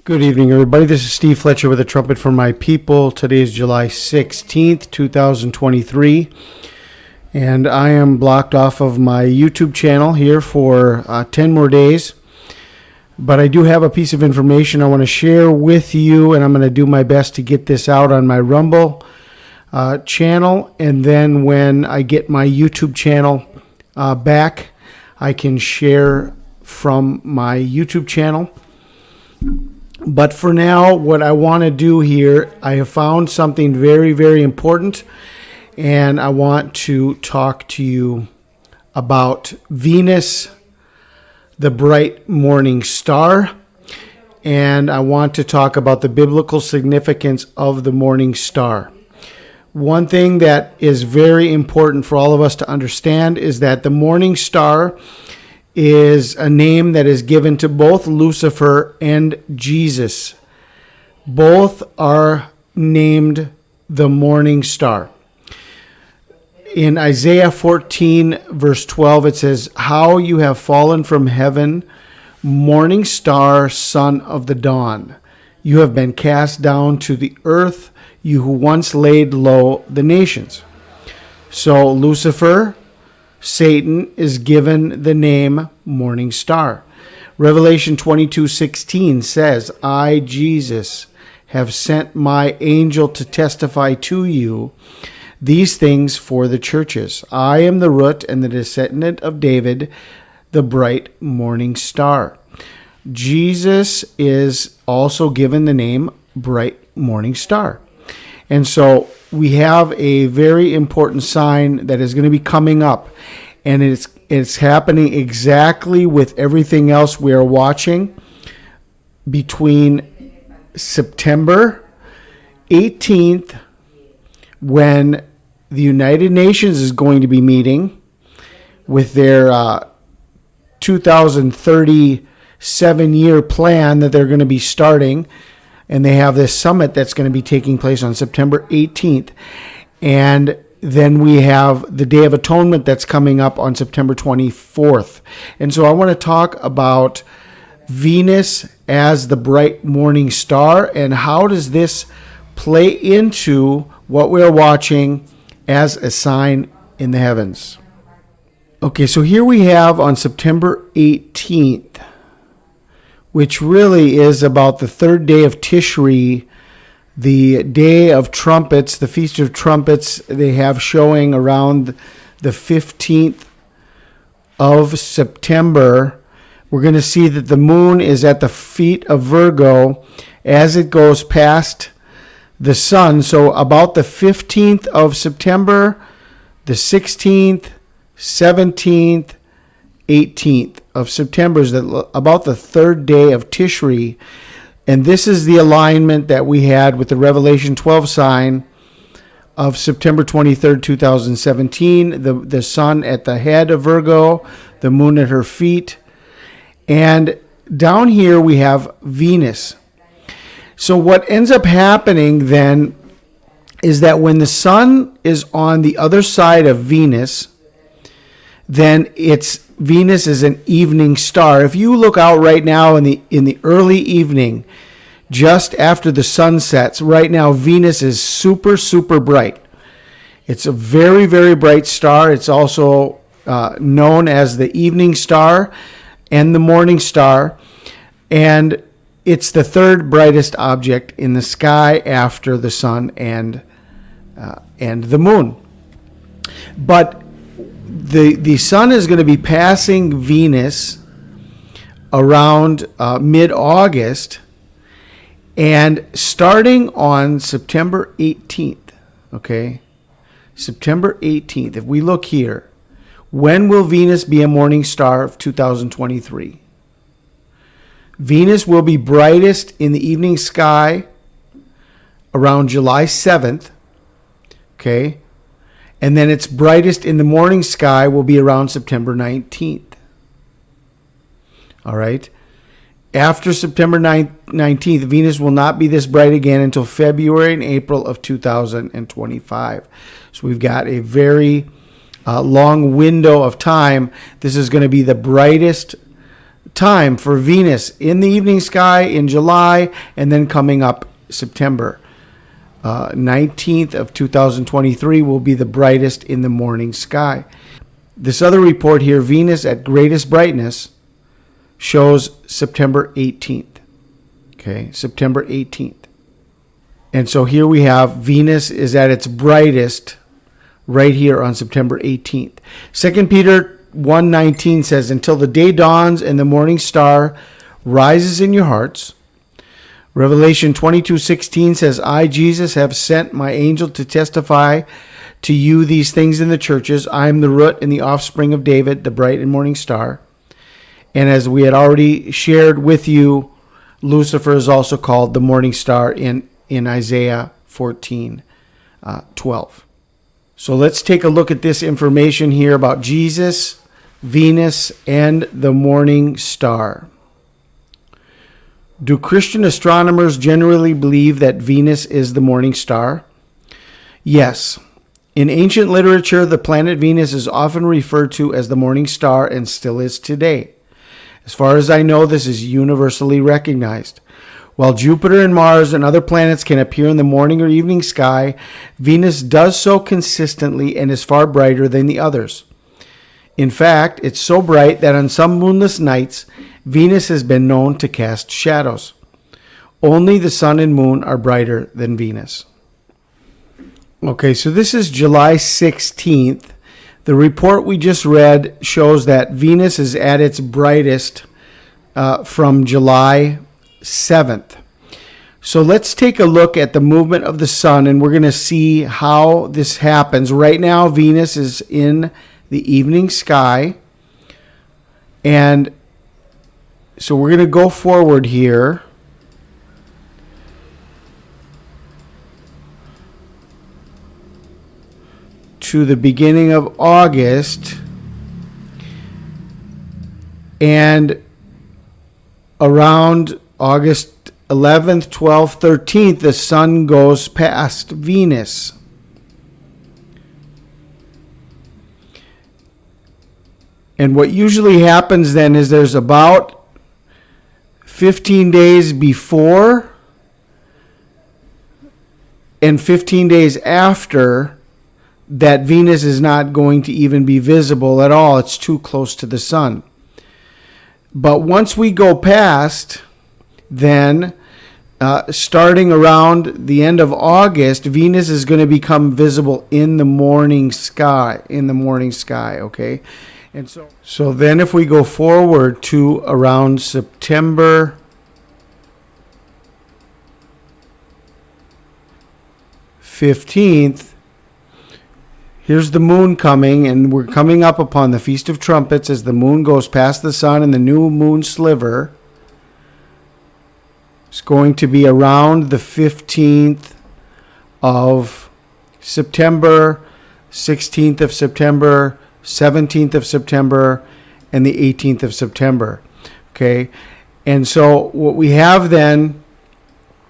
Good evening, everybody. This is Steve Fletcher with a trumpet for my people. Today is July 16th, 2023, and I am blocked off of my YouTube channel here for 10 more days. But I do have a piece of information I want to share with you, and I'm going to do my best to get this out on my Rumble channel. And then when I get my YouTube channel back, I can share from my YouTube channel. But for now, what I want to do here, I have found something very, very important, and I want to talk to you about Venus, the bright morning star, and I want to talk about the biblical significance of the morning star. One thing that is very important for all of us to understand is that the morning star is a name that is given to both Lucifer and Jesus. Both are named the morning star. In Isaiah 14, verse 12, it says, "How you have fallen from heaven, morning star, son of the dawn. You have been cast down to the earth, you who once laid low the nations." So Lucifer, Satan, is given the name Morning Star. Revelation 22:16 says, "I, Jesus, have sent my angel to testify to you these things for the churches. I am the root and the descendant of David, the bright morning star." Jesus is also given the name Bright Morning Star. And so we have a very important sign that is going to be coming up, and it's happening exactly with everything else we are watching between September 18th, when the United Nations is going to be meeting with their 2037-year plan that they're going to be starting. And they have this summit that's going to be taking place on September 18th. And then we have the Day of Atonement that's coming up on September 24th. And so I want to talk about Venus as the bright morning star, and how does this play into what we're watching as a sign in the heavens. Okay, so here we have on September 18th, which really is about the third day of Tishri, the Day of Trumpets, the Feast of Trumpets. They have showing around the 15th of September. We're going to see that the moon is at the feet of Virgo as it goes past the sun. So about the 15th of September, the 16th, 17th, 18th of September is about the third day of Tishri. And this is the alignment that we had with the Revelation 12 sign of September 23rd, 2017. The sun at the head of Virgo, the moon at her feet. And down here we have Venus. So what ends up happening then is that when the sun is on the other side of Venus, then Venus is an evening star. If you look out right now in the early evening, just after the sun sets, right now Venus is super, super bright. It's a very, very bright star. It's also known as the evening star and the morning star. And it's the third brightest object in the sky after the sun and the moon. But the sun is going to be passing Venus around mid-August, and starting on September 18th, okay? September 18th, if we look here, when will Venus be a morning star of 2023? Venus will be brightest in the evening sky around July 7th, okay? And then its brightest in the morning sky will be around September 19th. All right? After September 19th, Venus will not be this bright again until February and April of 2025. So we've got a very long window of time. This is going to be the brightest time for Venus in the evening sky in July, and then coming up September 19th of 2023 will be the brightest in the morning sky. This other report here, Venus at greatest brightness, shows September 18th. Okay, September 18th. And so here we have Venus is at its brightest right here on September 18th. 2 Peter 1:19 says, until the day dawns and the morning star rises in your hearts. Revelation 22:16 says, I, Jesus, have sent my angel to testify to you these things in the churches. I am the root and the offspring of David, the bright and morning star. And as we had already shared with you, Lucifer is also called the morning star in Isaiah 14:12. So let's take a look at this information here about Jesus, Venus, and the morning star. Do Christian astronomers generally believe that Venus is the morning star? Yes. In ancient literature, the planet Venus is often referred to as the morning star and still is today. As far as I know, this is universally recognized. While Jupiter and Mars and other planets can appear in the morning or evening sky, Venus does so consistently and is far brighter than the others. In fact, it's so bright that on some moonless nights, Venus has been known to cast shadows. Only the sun and moon are brighter than Venus. Okay, so this is July 16th. The report we just read shows that Venus is at its brightest from July 7th. So let's take a look at the movement of the sun, and we're going to see how this happens. Right now, Venus is in the evening sky, and so we're going to go forward here. To the beginning of August, and around August 11th, 12th, 13th, the sun goes past Venus. And what usually happens then is there's about 15 days before and 15 days after that Venus is not going to even be visible at all. It's too close to the sun. But once we go past, then starting around the end of August, Venus is going to become visible in the morning sky. Okay, and so then if we go forward to around September 15th. Here's the moon coming, and we're coming up upon the Feast of Trumpets as the moon goes past the sun and the new moon sliver. It's going to be around the 15th of September, 16th of September, 17th of September, and the 18th of September. Okay, and so what we have then,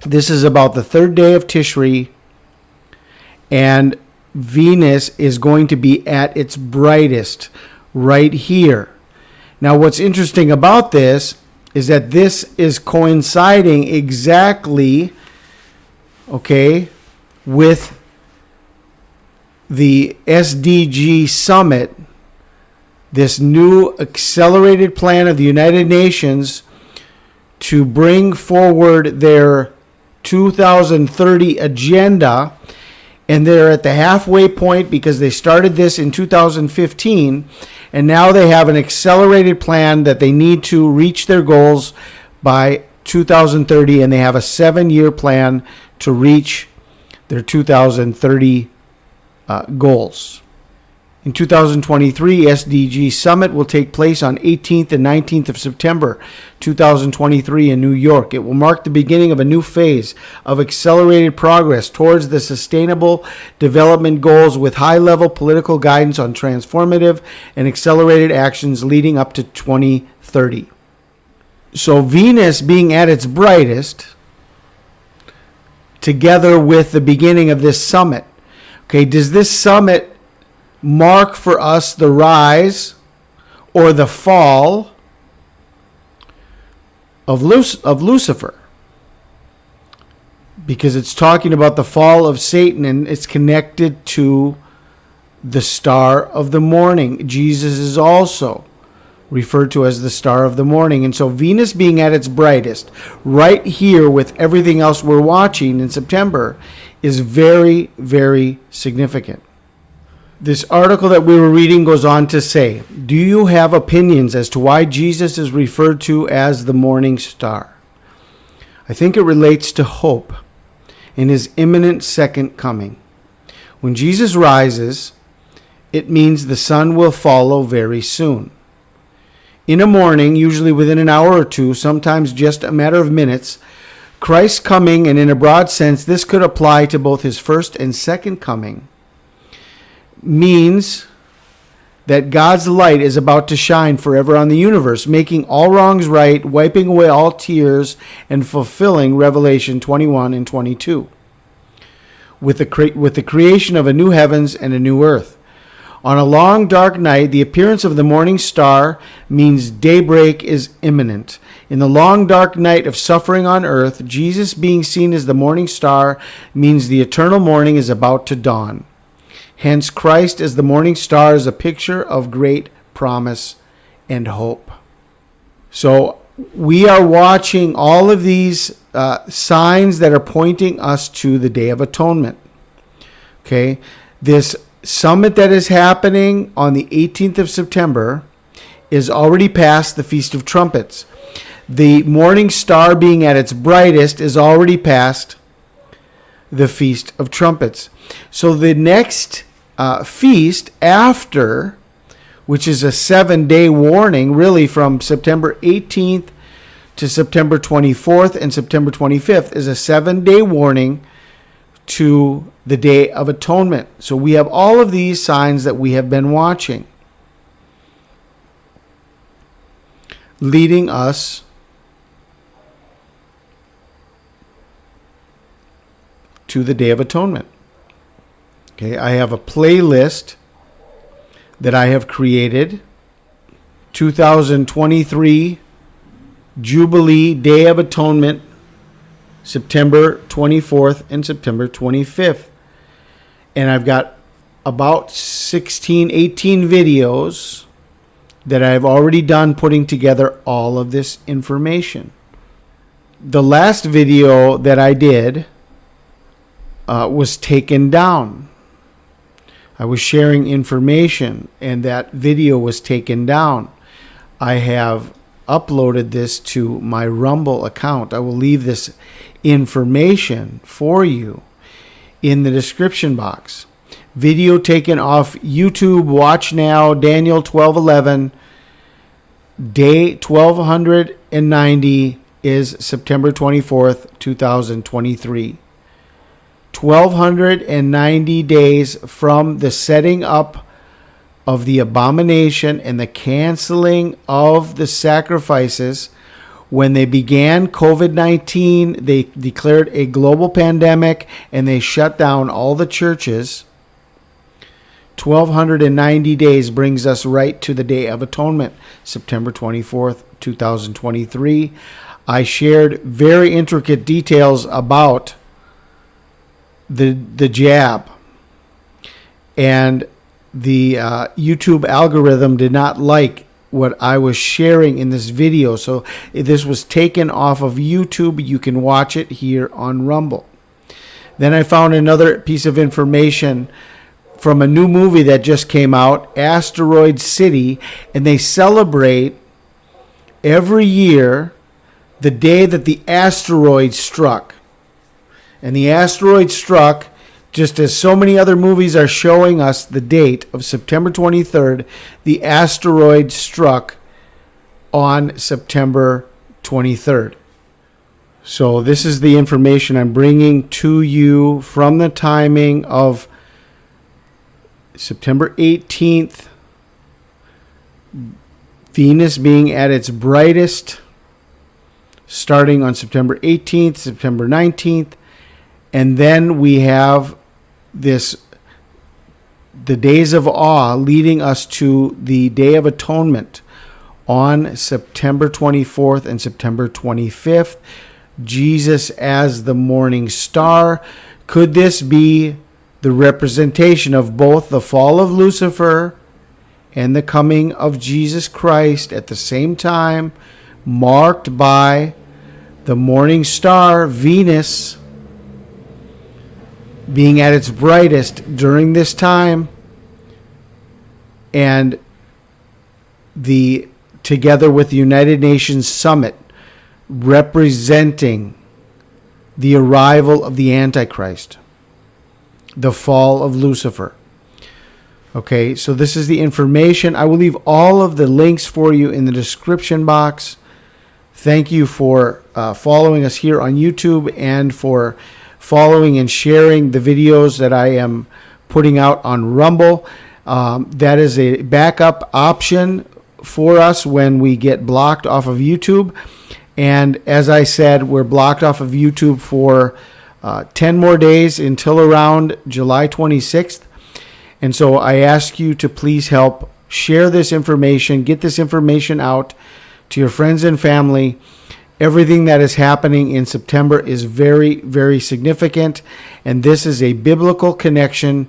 this is about the third day of Tishri, and Venus is going to be at its brightest right here. Now, what's interesting about this is that this is coinciding exactly, okay, with the SDG summit, this new accelerated plan of the United Nations to bring forward their 2030 agenda. And they're at the halfway point because they started this in 2015, and now they have an accelerated plan that they need to reach their goals by 2030, and they have a 7-year plan to reach their 2030 goals. In 2023, SDG Summit will take place on 18th and 19th of September 2023 in New York. It will mark the beginning of a new phase of accelerated progress towards the Sustainable Development Goals with high-level political guidance on transformative and accelerated actions leading up to 2030. So Venus being at its brightest, together with the beginning of this summit. Okay, does this summit mark for us the rise or the fall of Lucifer, because it's talking about the fall of Satan, and it's connected to the star of the morning. Jesus is also referred to as the star of the morning. And so Venus being at its brightest right here with everything else we're watching in September is very, very significant. This article that we were reading goes on to say, do you have opinions as to why Jesus is referred to as the morning star? I think it relates to hope in his imminent second coming. When Jesus rises, it means the sun will follow very soon. In a morning, usually within an hour or two, sometimes just a matter of minutes, Christ's coming, and in a broad sense, this could apply to both his first and second coming, means that God's light is about to shine forever on the universe, making all wrongs right, wiping away all tears, and fulfilling Revelation 21 and 22 with the creation of a new heavens and a new earth. On a long, dark night, the appearance of the morning star means daybreak is imminent. In the long, dark night of suffering on earth, Jesus being seen as the morning star means the eternal morning is about to dawn. Hence, Christ as the morning star is a picture of great promise and hope. So we are watching all of these signs that are pointing us to the Day of Atonement. Okay, this summit that is happening on the 18th of September is already past the Feast of Trumpets. The morning star being at its brightest is already past the Feast of Trumpets. So the next feast after, which is a 7-day warning, really from September 18th to September 24th and September 25th, is a 7-day warning to the Day of Atonement. So we have all of these signs that we have been watching, leading us to the Day of Atonement. Okay, I have a playlist that I have created, 2023 Jubilee Day of Atonement, September 24th and September 25th. And I've got about 18 videos that I've already done putting together all of this information. The last video that I did was taken down. I was sharing information and that video was taken down. I have uploaded this to my Rumble account. I will leave this information for you in the description box. Video taken off YouTube, watch now, Daniel 12:11. Day 1290 is September 24th, 2023. 1290 days from the setting up of the abomination and the canceling of the sacrifices. When they began COVID-19, they declared a global pandemic and they shut down all the churches. 1290 days brings us right to the Day of Atonement, September 24th, 2023. I shared very intricate details about the jab, and the YouTube algorithm did not like what I was sharing in this video, so this was taken off of YouTube. You can watch it here on Rumble. Then I found another piece of information from a new movie that just came out, Asteroid City, and they celebrate every year the day that the asteroid struck. And the asteroid struck, just as so many other movies are showing us the date of September 23rd, the asteroid struck on September 23rd. So this is the information I'm bringing to you from the timing of September 18th, Venus being at its brightest, starting on September 18th, September 19th, and then we have the days of awe leading us to the Day of Atonement on September 24th and September 25th. Jesus as the morning star. Could this be the representation of both the fall of Lucifer and the coming of Jesus Christ at the same time, marked by the morning star, Venus, being at its brightest during this time, and together with the United Nations Summit representing the arrival of the Antichrist, the fall of Lucifer. Okay, so this is the information. I will leave all of the links for you in the description box. Thank you for following us here on YouTube and for following and sharing the videos that I am putting out on Rumble. That is a backup option for us when we get blocked off of YouTube. And as I said, we're blocked off of YouTube for 10 more days until around July 26th. And so I ask you to please help share this information, get this information out to your friends and family. Everything that is happening in September is very, very significant. And this is a biblical connection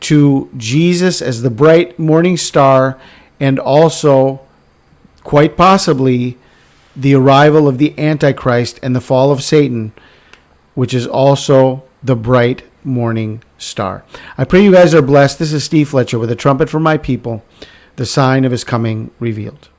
to Jesus as the bright morning star, and also quite possibly the arrival of the Antichrist and the fall of Satan, which is also the bright morning star. I pray you guys are blessed. This is Steve Fletcher with a trumpet for my people, the sign of his coming revealed.